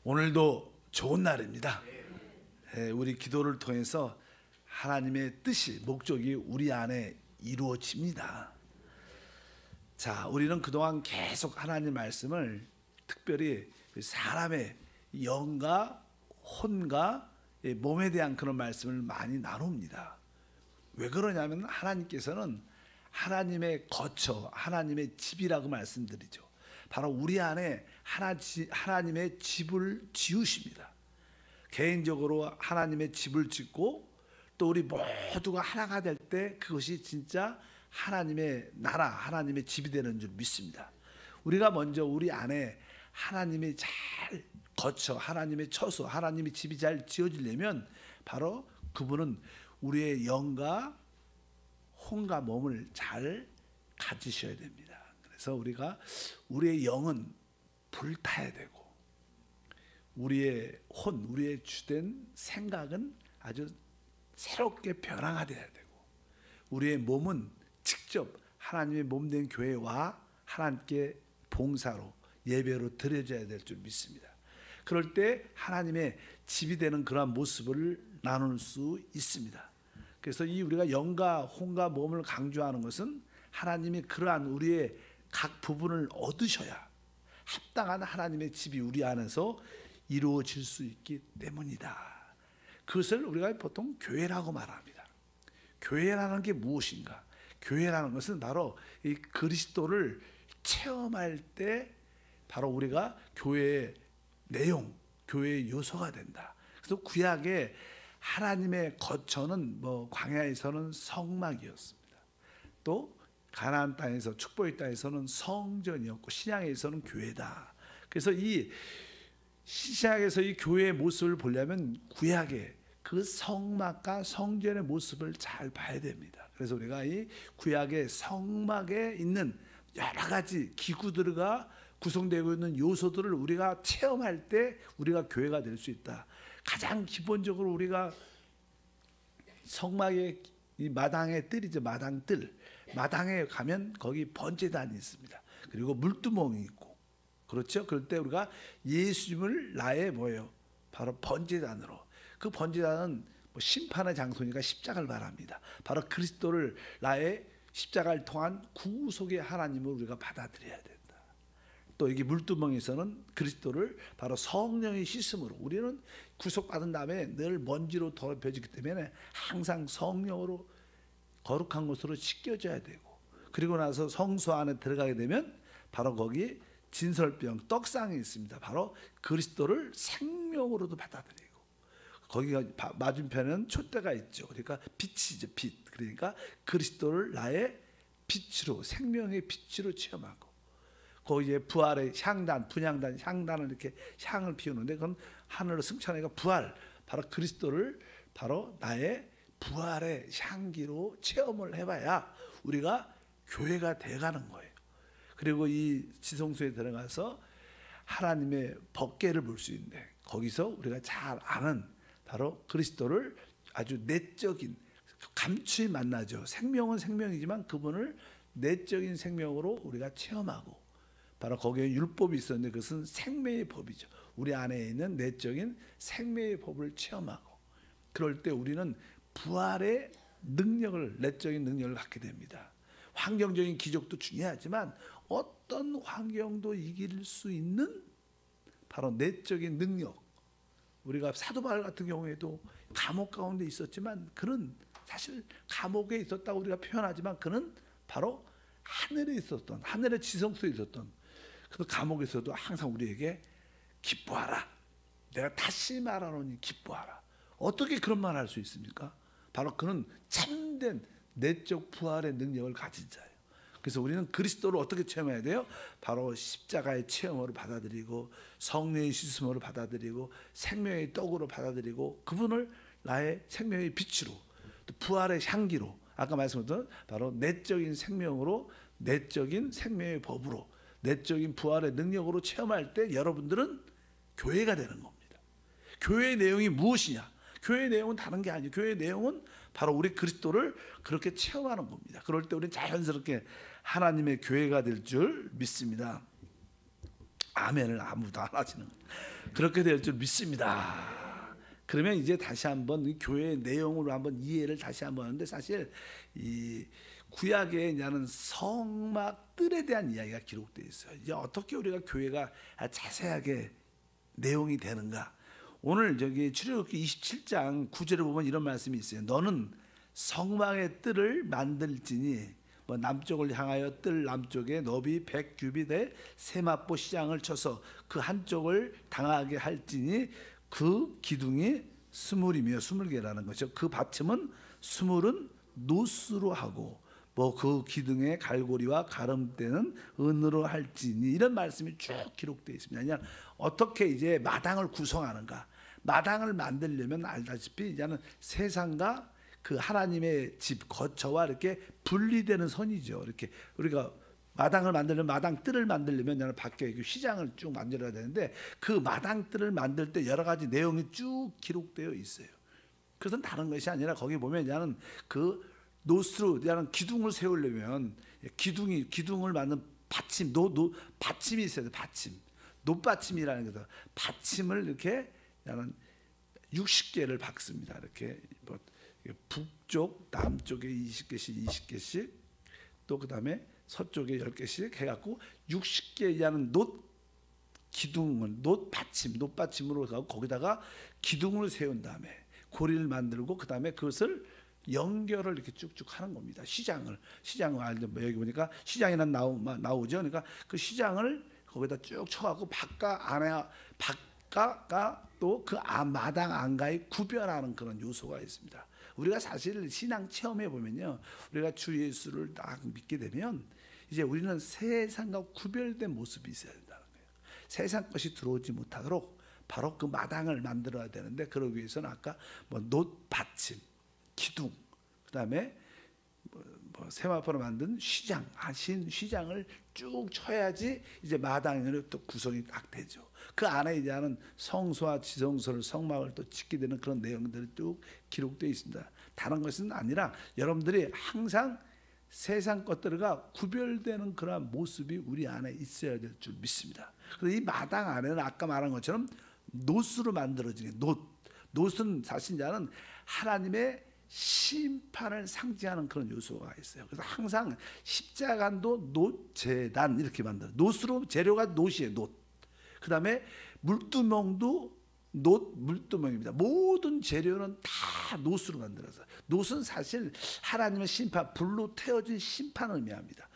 오늘도 좋은 날입니다. 우리 기도를 통해서 하나님의 뜻이, 목적이 우리 안에 이루어집니다. 자, 우리는 그동안 계속 하나님 말씀을 특별히 사람의 영과 혼과 몸에 대한 그런 말씀을 많이 나눕니다. 왜 그러냐면 하나님께서는 하나님의 거처, 하나님의 집이라고 말씀드리죠. 바로 우리 안에 하나님의 집을 지으십니다. 개인적으로 하나님의 집을 짓고 또 우리 모두가 하나가 될 때 그것이 진짜 하나님의 나라, 하나님의 집이 되는 줄 믿습니다. 우리가 먼저 우리 안에 하나님이 잘 거쳐, 하나님의 처소, 하나님의 집이 잘 지어지려면 바로 그분은 우리의 영과 혼과 몸을 잘 가지셔야 됩니다. 그래서 우리의 영은 불타야 되고 우리의 혼, 우리의 주된 생각은 아주 새롭게 변화가 돼야 되고 우리의 몸은 직접 하나님의 몸된 교회와 하나님께 봉사로 예배로 드려져야 될 줄 믿습니다. 그럴 때 하나님의 집이 되는 그러한 모습을 나눌 수 있습니다. 그래서 우리가 영과 혼과 몸을 강조하는 것은 하나님이 그러한 우리의 각 부분을 얻으셔야 합당한 하나님의 집이 우리 안에서 이루어질 수 있기 때문이다. 그것을 우리가 보통 교회라고 말합니다. 교회라는 게 무엇인가? 교회라는 것은 바로 이 그리스도를 체험할 때 바로 우리가 교회의 내용, 교회의 요소가 된다. 그래서 구약의 하나님의 거처는 광야에서는 성막이었습니다. 또 가나안 땅에서, 축복의 땅에서는 성전이었고 신약에서는 교회다. 그래서 이 신약에서 이 교회의 모습을 보려면 구약의 그 성막과 성전의 모습을 잘 봐야 됩니다. 그래서 우리가 이 구약의 성막에 있는 여러 가지 기구들과 구성되고 있는 요소들을 우리가 체험할 때 우리가 교회가 될 수 있다. 가장 기본적으로 우리가 성막의 이 마당의 뜰이죠. 마당뜰. 마당에 가면 거기 번제단이 있습니다. 그리고 물두멍이 있고, 그렇죠? 그럴 때 우리가 예수님을 나의 바로 번제단으로. 그 번제단은 심판의 장소니까 십자가를 말합니다. 바로 그리스도를 나의 십자가를 통한 구속의 하나님을 우리가 받아들여야 된다. 또 여기 물두멍에서는 그리스도를 바로 성령의 씻음으로, 우리는 구속받은 다음에 늘 먼지로 더럽혀지기 때문에 항상 성령으로 거룩한 곳으로 씻겨져야 되고, 그리고 나서 성소 안에 들어가게 되면 바로 거기 진설병, 떡상이 있습니다. 바로 그리스도를 생명으로도 받아들이고, 거기가 맞은편에는 촛대가 있죠. 그러니까 빛이죠, 빛. 그러니까 그리스도를 나의 빛으로, 생명의 빛으로 체험하고, 거기에 부활의 향단, 분향단, 향단을 이렇게 향을 피우는데 그건 하늘로 승천하니까 부활, 바로 그리스도를 바로 나의 부활의 향기로 체험을 해봐야 우리가 교회가 돼가는 거예요. 그리고 이 지성소에 들어가서 하나님의 법궤를 볼 수 있는데 거기서 우리가 잘 아는 바로 그리스도를 아주 내적인 감추이 만나죠. 생명은 생명이지만 그분을 내적인 생명으로 우리가 체험하고, 바로 거기에 율법이 있었는데 그것은 생명의 법이죠. 우리 안에 있는 내적인 생명의 법을 체험하고, 그럴 때 우리는 부활의 능력을, 내적인 능력을 갖게 됩니다. 환경적인 기적도 중요하지만 어떤 환경도 이길 수 있는 바로 내적인 능력. 우리가 사도 바울 같은 경우에도 감옥 가운데 있었지만 그는 사실 감옥에 있었다고 우리가 표현하지만 그는 바로 하늘에 있었던, 하늘의 지성소에 있었던, 그 감옥에서도 항상 우리에게 기뻐하라, 내가 다시 말하노니 기뻐하라. 어떻게 그런 말을 할 수 있습니까? 바로 그는 참된 내적 부활의 능력을 가진 자예요. 그래서 우리는 그리스도를 어떻게 체험해야 돼요? 바로 십자가의 체험으로 받아들이고, 성령의 씻음으로 받아들이고, 생명의 떡으로 받아들이고, 그분을 나의 생명의 빛으로, 또 부활의 향기로, 아까 말씀드린 바로 내적인 생명으로, 내적인 생명의 법으로, 내적인 부활의 능력으로 체험할 때 여러분들은 교회가 되는 겁니다. 교회의 내용이 무엇이냐? 교회의 내용은 다른 게 아니에요. 교회의 내용은 바로 우리 그리스도를 그렇게 체험하는 겁니다. 그럴 때 우리는 자연스럽게 하나님의 교회가 될 줄 믿습니다. 아멘을 아무도 안 하시는 거예요. 그렇게 될 줄 믿습니다. 그러면 이제 다시 한번 이 교회의 내용으로 한번 이해를 다시 한번 하는데, 사실 이 구약에 있는 성막 뜰에 대한 이야기가 기록되어 있어요. 이제 어떻게 우리가 교회가 자세하게 내용이 되는가? 오늘 저기 출애굽기 27장 9절에 보면 이런 말씀이 있어요. 너는 성막의 뜰을 만들지니 뭐 남쪽을 향하여 뜰 남쪽에 너비 100규빗의 세마포 시장을 쳐서 그 한쪽을 당하게 할지니 그 기둥이 스물이며 20개라는 거죠. 그 받침은 스물은 노스로 하고 뭐 그 기둥의 갈고리와 가름대는 은으로 할지니, 이런 말씀이 쭉 기록되어 있습니다. 그냥 어떻게 이제 마당을 구성하는가? 마당을 만들려면 알다시피 이제는 세상과 그 하나님의 집 거처와 이렇게 분리되는 선이죠. 이렇게 우리가 마당을 만들려면, 마당 뜰을 만들려면 밖에 휘장을 쭉 만들어야 되는데, 그 마당 뜰을 만들 때 여러 가지 내용이 쭉 기록되어 있어요. 그것은 다른 것이 아니라 거기 보면 이제는 그 노스로 이제는 기둥을 세우려면 기둥을 만든 받침, 받침이 있어야 돼. 받침, 노받침이라는 거죠. 받침을 이렇게 60개를 박습니다. 이렇게 뭐 북쪽, 남쪽에 20개씩 20개씩, 또 그 다음에 서쪽에 10개씩 해갖고 60개라는 기둥을 노받침으로 가고 거기다가 기둥을 세운 다음에 고리를 만들고 그 다음에 그것을 연결을 이렇게 쭉쭉 하는 겁니다. 시장을 여기 보니까 시장이란 나오죠. 그러니까 그 시장을 거기다 쭉 쳐갖고 바깥과 또 그 마당 안가에 구별하는 그런 요소가 있습니다. 우리가 사실 신앙 체험해 보면요, 우리가 주 예수를 딱 믿게 되면 이제 우리는 세상과 구별된 모습이 있어야 된다는 거예요. 세상 것이 들어오지 못하도록 바로 그 마당을 만들어야 되는데, 그러기 위해서는 아까 뭐 놋받침, 기둥, 그다음에 뭐 세마포로 만든 시장을 쭉 쳐야지 이제 마당으로 또 구성이 딱 되죠. 그 안에 이제 하는 성소와 지성소를, 성막을 또 짓게 되는 그런 내용들이 쭉 기록되어 있습니다. 다른 것은 아니라 여러분들이 항상 세상 것들과 구별되는 그런 모습이 우리 안에 있어야 될 줄 믿습니다. 그래서 이 마당 안에는 아까 말한 것처럼 놋으로 만들어진 놋은 사실 이제는 하나님의 심판을 상징하는 그런 요소가 있어요. 그래서 항상 십자가도 놋제단 이렇게 만들어요. 놋으로, 재료가 놋이에요. 놋. 그 다음에 물두멍도 물두멍입니다. 모든 재료는 다 놋으로 만들어서, 놋은 사실 하나님의 심판, 불로 태워진 심판을 의미합니다.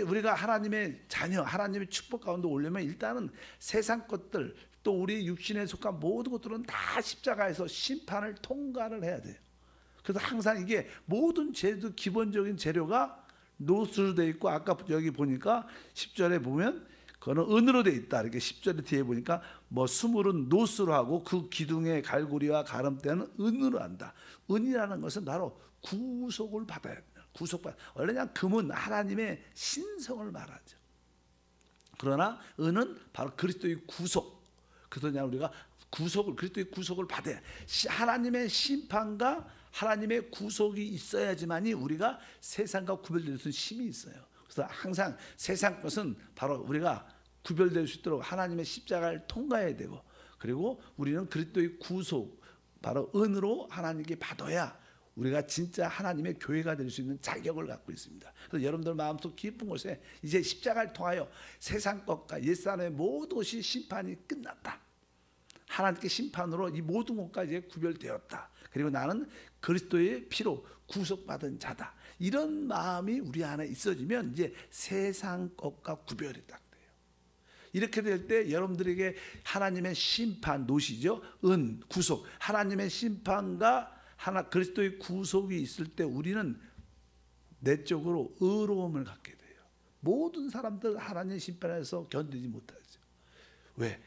우리가 하나님의 자녀, 하나님의 축복 가운데 오려면 일단은 세상 것들, 또 우리 육신에 속한 모든 것들은 다 십자가에서 심판을 통과를 해야 돼요. 그래서 항상 이게 모든 재료, 기본적인 재료가 놋으로 되어 있고, 아까 여기 보니까 10절에 보면 그거는 은으로 되어 있다. 이렇게 10절 뒤에 보니까 뭐 스물은 놋으로 하고 그 기둥의 갈고리와 가름대는 은으로 한다. 은이라는 것은 바로 구속을 받아야 됩니다. 원래 그냥 금은 하나님의 신성을 말하죠. 그러나 은은 바로 그리스도의 구속. 그래서 그냥 우리가 그리스도의 구속을 받아야, 하나님의 심판과 하나님의 구속이 있어야지만이 우리가 세상과 구별될 수 있는 힘이 있어요. 그래서 항상 세상 것은 바로 우리가 구별될 수 있도록 하나님의 십자가를 통과해야 되고, 그리고 우리는 그리스도의 구속, 바로 은으로 하나님께 받아야 우리가 진짜 하나님의 교회가 될 수 있는 자격을 갖고 있습니다. 그래서 여러분들 마음속 깊은 곳에 이제 십자가를 통하여 세상 것과 옛사람의 모든 것이 심판이 끝났다. 하나님께 심판으로 이 모든 것과 이제 구별되었다. 그리고 나는 그리스도의 피로 구속받은 자다. 이런 마음이 우리 안에 있어지면 이제 세상 것과 구별이 딱 돼요. 이렇게 될 때 여러분들에게 하나님의 심판, 노시죠, 은, 구속, 하나님의 심판과 그리스도의 구속이 있을 때 우리는 내적으로 의로움을 갖게 돼요. 모든 사람들 하나님의 심판에서 견디지 못하죠. 왜?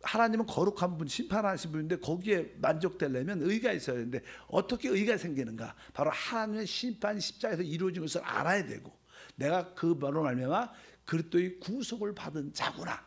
하나님은 거룩한 분, 심판하신 분인데 거기에 만족되려면 의가 있어야 되는데, 어떻게 의가 생기는가? 바로 하나님의 심판이 십자가에서 이루어진 것을 알아야 되고, 내가 그 말로 말미암아 그리스도의 구속을 받은 자구나.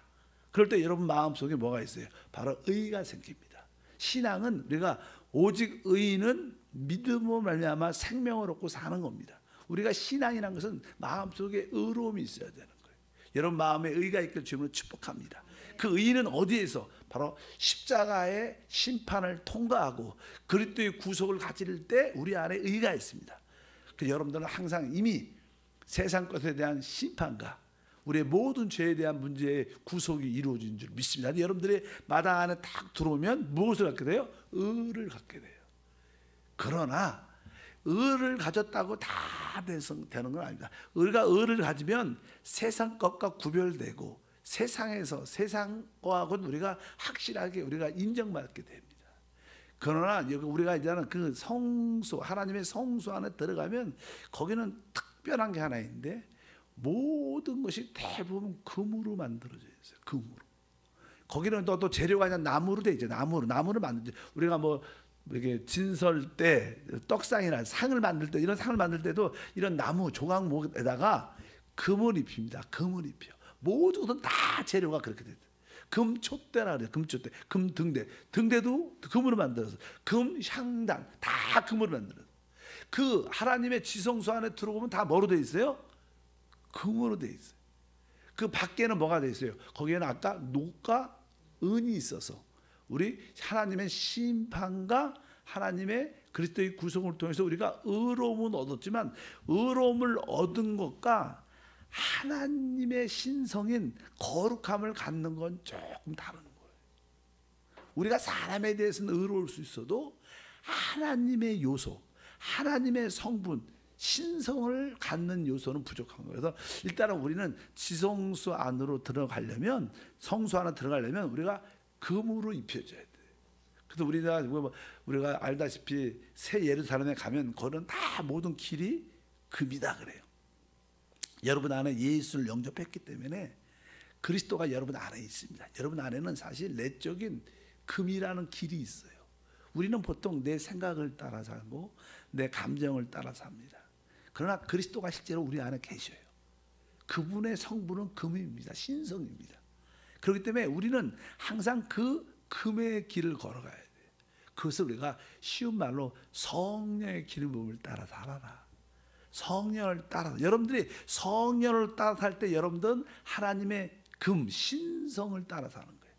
그럴 때 여러분 마음속에 뭐가 있어요? 바로 의가 생깁니다. 신앙은 우리가 오직 의인은 믿음으로 말미암아 생명을 얻고 사는 겁니다. 우리가 신앙이라는 것은 마음속에 의로움이 있어야 되는 거예요. 여러분 마음에 의가 있길 주님으로 축복합니다. 그 의는 어디에서? 바로 십자가의 심판을 통과하고 그리스도의 구속을 가질 때 우리 안에 의가 있습니다. 그 여러분들은 항상 이미 세상 것에 대한 심판과 우리의 모든 죄에 대한 문제의 구속이 이루어진 줄 믿습니다. 여러분들의 마당 안에 딱 들어오면 무엇을 갖게 돼요? 의를 갖게 돼요. 그러나 의를 가졌다고 다 되는 건 아닙니다. 우리가 의를 가지면 세상 것과 구별되고 세상에서 세상과는 우리가 확실하게 우리가 인정받게 됩니다. 그러나 여기 우리가 이제는 그 성소, 하나님의 성소 안에 들어가면 거기는 특별한 게 하나 있는데 모든 것이 대부분 금으로 만들어져 있어요. 금으로. 거기는 또 재료가 아니라 나무로 돼 있죠. 나무를 만들죠. 우리가 뭐 이렇게 진설 때 떡상이나 상을 만들 때 이런 상을 만들 때도 이런 나무 조각목에다가 금을 입힙니다. 금을 입혀. 모두는 다 재료가 그렇게 돼요. 금촛대라 그래요. 금촛대, 금등대, 등대도 금으로 만들어서 금 향단 다 금으로 만들어서 그 하나님의 지성소 안에 들어오면 다 뭐로 돼 있어요? 금으로 돼 있어요. 그 밖에는 뭐가 돼 있어요? 거기에는 아까 녹과 은이 있어서 우리 하나님의 심판과 하나님의 그리스도의 구속을 통해서 우리가 의로움은 얻었지만 의로움을 얻은 것과 하나님의 신성인 거룩함을 갖는 건 조금 다른 거예요. 우리가 사람에 대해서는 의로울 수 있어도 하나님의 요소, 하나님의 성분, 신성을 갖는 요소는 부족한 거예요. 그래서 일단은 우리는 지성소 안으로 들어가려면 성소 안에 들어가려면 우리가 금으로 입혀져야 돼요. 그래서 우리가 알다시피 새 예루살렘에 가면 거기는 다 모든 길이 금이다 그래요. 여러분 안에 예수를 영접했기 때문에 그리스도가 여러분 안에 있습니다. 여러분 안에는 사실 내적인 금이라는 길이 있어요. 우리는 보통 내 생각을 따라 살고 내 감정을 따라 삽니다. 그러나 그리스도가 실제로 우리 안에 계셔요. 그분의 성분은 금입니다. 신성입니다. 그렇기 때문에 우리는 항상 그 금의 길을 걸어가야 돼요. 그것을 우리가 쉬운 말로 성령의 기름부음을 따라 살아라. 성령을 따라, 여러분들이 성령을 따라 살 때 여러분들은 하나님의 금, 신성을 따라 사는 거예요.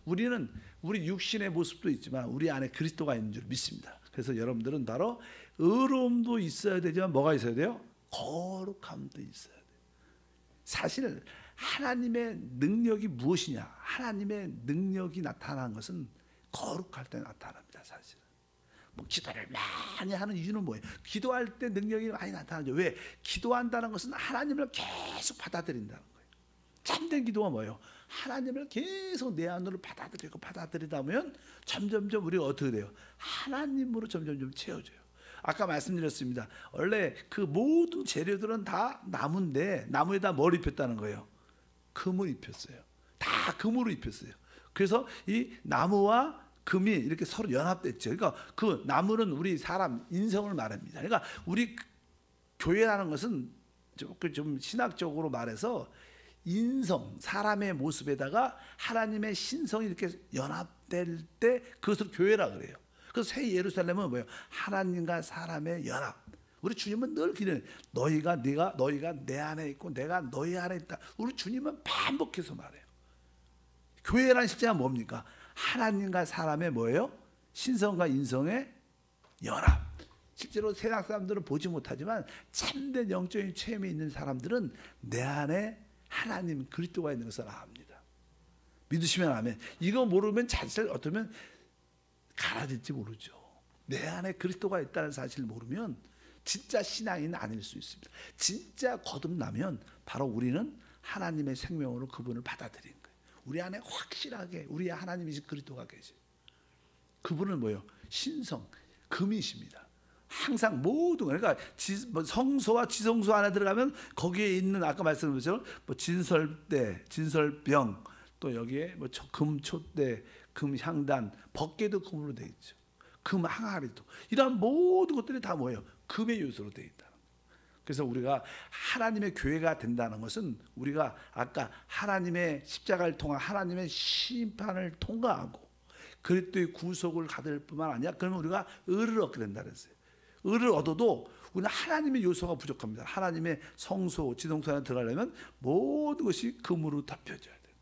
우리는 우리 육신의 모습도 있지만 우리 안에 그리스도가 있는 줄 믿습니다. 그래서 여러분들은 바로 의로움도 있어야 되지만 뭐가 있어야 돼요? 거룩함도 있어야 돼요. 사실 하나님의 능력이 무엇이냐? 하나님의 능력이 나타나는 것은 거룩할 때 나타납니다. 사실은. 뭐 기도를 많이 하는 이유는 뭐예요? 기도할 때 능력이 많이 나타나죠. 왜? 기도한다는 것은 하나님을 계속 받아들인다는 거예요. 참된 기도가 뭐예요? 하나님을 계속 내 안으로 받아들이다 보면 점점점 우리가 어떻게 돼요? 하나님으로 점점점 채워져요. 아까 말씀드렸습니다. 원래 그 모든 재료들은 다 나무인데 나무에다 뭘 입혔다는 거예요? 금을 입혔어요. 다 금으로 입혔어요. 그래서 이 나무와 금이 이렇게 서로 연합됐죠. 그러니까 그 나무는 우리 사람 인성을 말합니다. 그러니까 우리 교회라는 것은 좀 신학적으로 말해서 인성, 사람의 모습에다가 하나님의 신성이 이렇게 연합될 때 그것을 교회라 그래요. 그래서 새 예루살렘은 뭐예요? 하나님과 사람의 연합. 우리 주님은 늘 기도해요. 너희가 내 안에 있고 내가 너희 안에 있다. 우리 주님은 반복해서 말해요. 교회란 실제가 뭡니까? 하나님과 사람의 뭐예요? 신성과 인성의 연합. 실제로 세상 사람들은 보지 못하지만 참된 영적인 체험이 있는 사람들은 내 안에 하나님 그리스도가 있는 것을 압니다. 믿으시면 아멘. 이거 모르면 사실 어쩌면 가라질지 모르죠. 내 안에 그리스도가 있다는 사실을 모르면 진짜 신앙인은 아닐 수 있습니다. 진짜 거듭나면 바로 우리는 하나님의 생명으로 그분을 받아들인 거예요. 우리 안에 확실하게 우리 하나님이신 그리스도가 계세요. 그분은 뭐예요? 신성, 금이십니다. 항상 모든 그러니까 성소와 지성소 안에 들어가면 거기에 있는 아까 말씀드렸죠. 뭐 진설대, 진설병, 또 여기에 뭐 금촛대, 금향단, 법궤도 금으로 되어 있죠. 금 항아리도 이런 모든 것들이 다 뭐예요? 금의 요소로 되어 있다. 그래서 우리가 하나님의 교회가 된다는 것은 우리가 아까 하나님의 십자가를 통한 하나님의 심판을 통과하고 그리스도의 구속을 받을 뿐만 아니라 그러면 우리가 의를 얻게 된다 그랬어요. 을을 얻어도 우리는 하나님의 요소가 부족합니다. 하나님의 성소, 지성소 안에 들어가려면 모든 것이 금으로 덮여져야 돼요.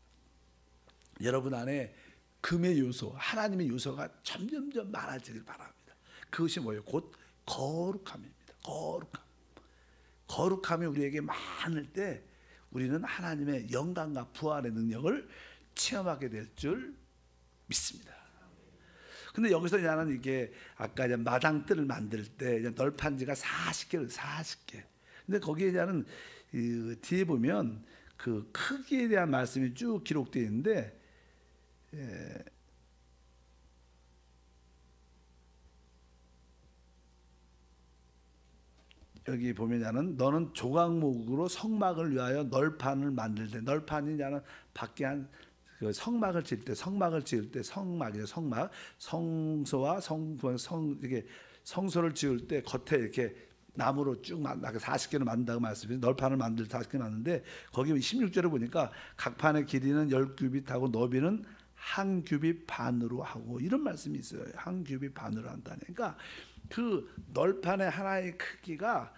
여러분 안에 금의 요소, 하나님의 요소가 점점점 많아지길 바랍니다. 그것이 뭐예요? 곧 거룩함입니다. 거룩함이 우리에게 많을 때 우리는 하나님의 영광과 부활의 능력을 체험하게 될 줄 믿습니다. 근데 여기서 나는 이게 아까 이제 마당뜰을 만들 때 이제 널판지가 40개를 40개. 근데 거기에 대한 뒤에 보면 그 크기에 대한 말씀이 쭉 기록되어 있는데, 여기 보면은 너는 조각목으로 성막을 위하여 널판을 만들 때, 널판이 나는 밖에 한 그 성막을 지을 때 성막이에요. 성소와 이게 성소를 지을 때 겉에 이렇게 나무로 쭉 40개를 만든다고 말씀드렸어요. 널판을 만들 40개 만드는데 거기 16절에 보니까 각 판의 길이는 10규빗하고 너비는 1규빗 반으로 하고 이런 말씀이 있어요. 1규빗 반으로 한다니. 그러니까 그 널판의 하나의 크기가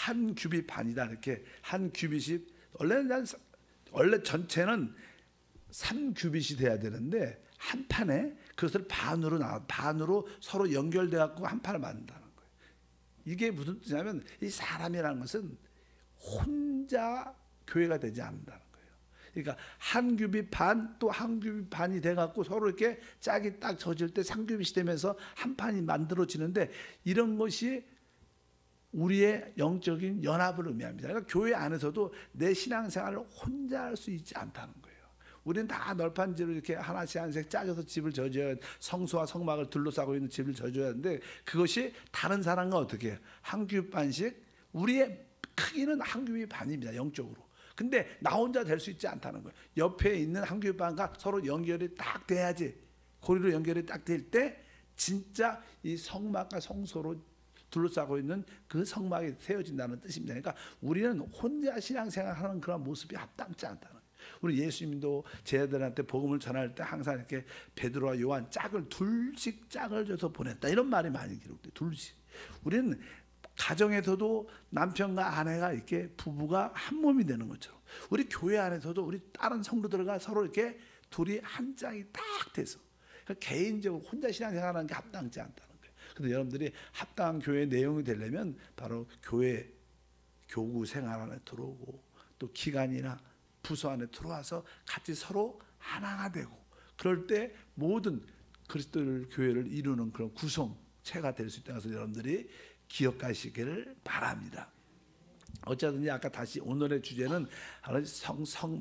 1규빗 반이다. 이렇게 1규빗이 원래 전체는 3규빗이 돼야 되는데 한 판에 그것을 반으로 서로 연결돼 갖고 한 판을 만든다는 거예요. 이게 무슨 뜻이냐면 이 사람이라는 것은 혼자 교회가 되지 않는다는 거예요. 그러니까 1규빗 반 또 1규빗 반이 돼 갖고 서로 이렇게 짝이 딱 젖을 때 3규빗이 되면서 한 판이 만들어지는데 이런 것이 우리의 영적인 연합을 의미합니다. 그러니까 교회 안에서도 내 신앙생활을 혼자 할 수 있지 않다는 거예요. 우리는 다 널판지로 이렇게 하나씩 짜져서 집을 져줘야, 성소와 성막을 둘러싸고 있는 집을 져줘야 하는데 그것이 다른 사람과 어떻게 해요? 1규빗 반씩. 우리의 크기는 1규빗 반입니다. 영적으로. 근데 나 혼자 될 수 있지 않다는 거예요. 옆에 있는 1규빗 반과 서로 연결이 딱 돼야지, 고리로 연결이 딱 될 때 진짜 이 성막과 성소로 둘러싸고 있는 그 성막이 세워진다는 뜻입니다. 그러니까 우리는 혼자 신앙생활하는 그런 모습이 합당치 않다는 거예요. 우리 예수님도 제자들한테 복음을 전할 때 항상 이렇게 베드로와 요한 둘씩 짝을 줘서 보냈다, 이런 말이 많이 기록돼요. 둘씩. 우리는 가정에서도 남편과 아내가 이렇게 부부가 한 몸이 되는 것처럼 우리 교회 안에서도 우리 다른 성도들과 서로 이렇게 둘이 한 짝이 딱 돼서, 그러니까 개인적으로 혼자 신앙생활하는 게 합당치 않다는 거예요. 그래서 여러분들이 합당한 교회 내용이 되려면 바로 교회 교구 생활 안에 들어오고 또 기관이나 부서 안에 들어와서 같이 서로 하나가 되고, 그럴 때 모든 그리스도를 교회를 이루는 그런 구성체가 될 수 있다는 것을 여러분들이 기억하시기를 바랍니다. 어쨌든지 아까 다시 오늘의 주제는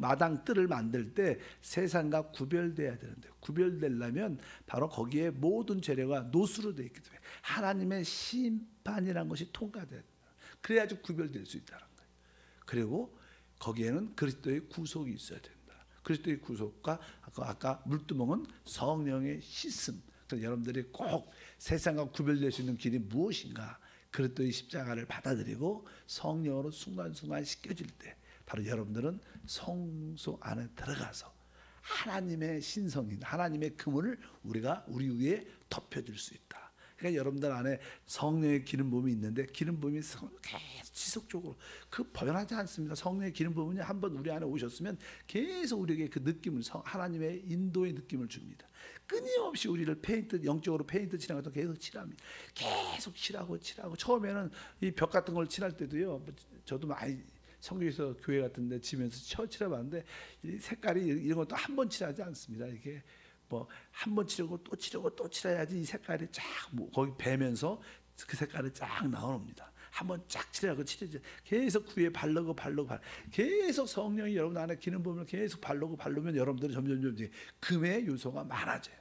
마당뜰을 만들 때 세상과 구별돼야 되는데, 구별되려면 바로 거기에 모든 재료가 노수로 되어 있기 때문에 하나님의 심판이라는 것이 통과돼야 된다. 그래야지 구별될 수 있다는 거예요. 그리고 거기에는 그리스도의 구속이 있어야 된다. 그리스도의 구속과 아까 물두멍은 성령의 씻음. 그래서 여러분들이 꼭 세상과 구별될 수 있는 길이 무엇인가, 그리스도의 십자가를 받아들이고 성령으로 순간순간 씻겨질 때 바로 여러분들은 성소 안에 들어가서 하나님의 신성인, 하나님의 그물을 우리 위에 덮여줄 수 있다. 그러니까 여러분들 안에 성령의 기름 부음이 있는데 기름 부음이 계속 지속적으로 변하지 않습니다. 성령의 기름 부음이 한번 우리 안에 오셨으면 계속 우리에게 그 느낌을, 하나님의 인도의 느낌을 줍니다. 끊임없이 우리를 영적으로 페인트 칠하는 것도 계속 칠합니다. 계속 칠하고 처음에는 이 벽 같은 걸 칠할 때도요, 저도 많이 성교에서 교회 같은 데 지면서 칠해봤는데 이 색깔이 이런 것도 한 번 칠하지 않습니다. 이게 한 번 칠하고 또 칠하고 또 칠해야지 이 색깔이 쫙 거기 배면서 그 색깔이 쫙 나옵니다. 한번 쫙 칠하고 칠해지, 계속 구에 바르고 계속 성령이 여러분 안에 기름 부음을 계속 바르면 여러분들은 점점 금의 요소가 많아져요.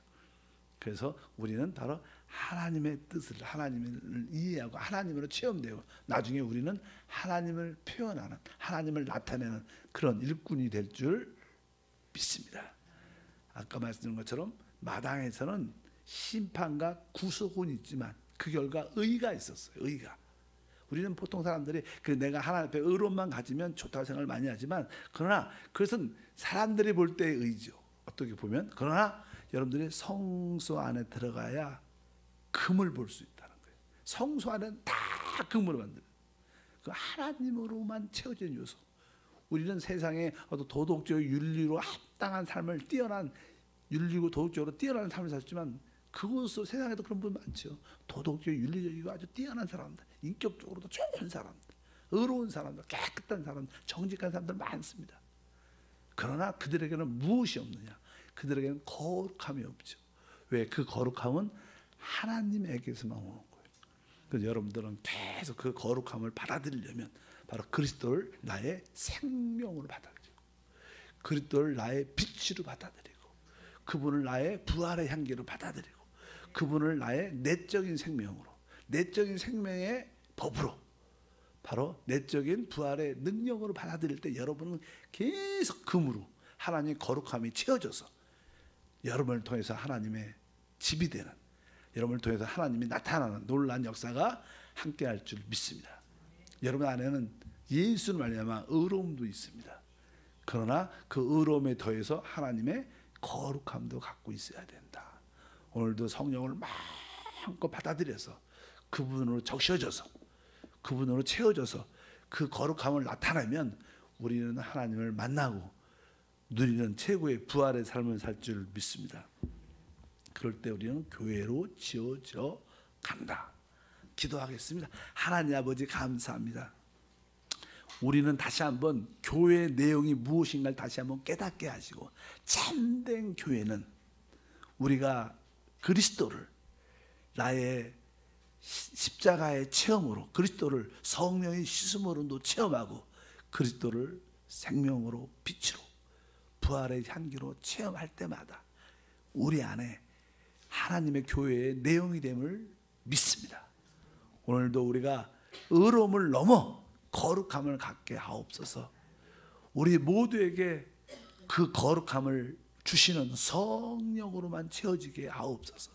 그래서 우리는 바로 하나님의 뜻을, 하나님을 이해하고 하나님으로 체험되고 나중에 우리는 하나님을 표현하는, 하나님을 나타내는 그런 일꾼이 될 줄 믿습니다. 아까 말씀드린 것처럼 마당에서는 심판과 구속은 있지만 그 결과 의가 있었어요. 의가. 우리는 보통 사람들이 내가 하나님 앞에 의로움만 가지면 좋다고 생각을 많이 하지만, 그러나 그것은 사람들이 볼 때의 의죠. 어떻게 보면. 그러나 여러분들이 성소 안에 들어가야 금을 볼 수 있다는 거예요. 성소 안에는 다 다 금으로 만들어요. 그 하나님으로만 채워진 요소. 우리는 세상에 어떤 도덕적 윤리로 합당한 삶을 뛰어난 윤리고 도덕적으로 뛰어난 삶을 살지만 그것으로 세상에도 그런 분 많죠. 도덕적 윤리적이고 아주 뛰어난 사람들, 인격적으로도 좋은 사람들, 의로운 사람들, 깨끗한 사람들, 정직한 사람들 많습니다. 그러나 그들에게는 무엇이 없느냐? 그들에게는 거룩함이 없죠. 왜? 그 거룩함은 하나님에게서만 오는 거예요. 그래서 여러분들은 계속 그 거룩함을 받아들이려면 바로 그리스도를 나의 생명으로 받아들이고, 그리스도를 나의 빛으로 받아들이고, 그분을 나의 부활의 향기로 받아들이고, 그분을 나의 내적인 생명으로, 내적인 생명의 법으로, 바로 내적인 부활의 능력으로 받아들일 때 여러분은 계속 금으로 하나님의 거룩함이 채워져서 여러분을 통해서 하나님의 집이 되는, 여러분을 통해서 하나님이 나타나는 놀라운 역사가 함께할 줄 믿습니다. 여러분 안에는 예수를 말미암아 의로움도 있습니다. 그러나 그 의로움에 더해서 하나님의 거룩함도 갖고 있어야 된다. 오늘도 성령을 마음껏 받아들여서 그분으로 적셔져서 그분으로 채워져서 그 거룩함을 나타내면 우리는 하나님을 만나고 누리는 최고의 부활의 삶을 살 줄 믿습니다. 그럴 때 우리는 교회로 지어져 간다. 기도하겠습니다. 하나님 아버지 감사합니다. 우리는 다시 한번 교회의 내용이 무엇인가를 다시 한번 깨닫게 하시고, 참된 교회는 우리가 그리스도를 나의 십자가의 체험으로, 그리스도를 성령의 씻음으로도 체험하고, 그리스도를 생명으로 빛으로 부활의 향기로 체험할 때마다 우리 안에 하나님의 교회의 내용이 됨을 믿습니다. 오늘도 우리가 의로움을 넘어 거룩함을 갖게 하옵소서. 우리 모두에게 그 거룩함을 주시는 성령으로만 채워지게 하옵소서.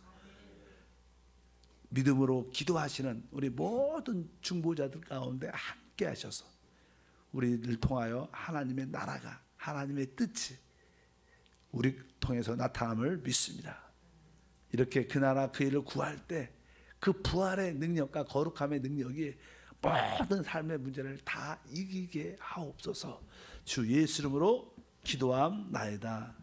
믿음으로 기도하시는 우리 모든 중보자들 가운데 함께 하셔서 우리를 통하여 하나님의 나라가, 하나님의 뜻이 우리 통해서 나타남을 믿습니다. 이렇게 그 나라 그 일을 구할 때 그 부활의 능력과 거룩함의 능력이 모든 삶의 문제를 다 이기게 하옵소서. 주 예수 이름으로 기도함나이다.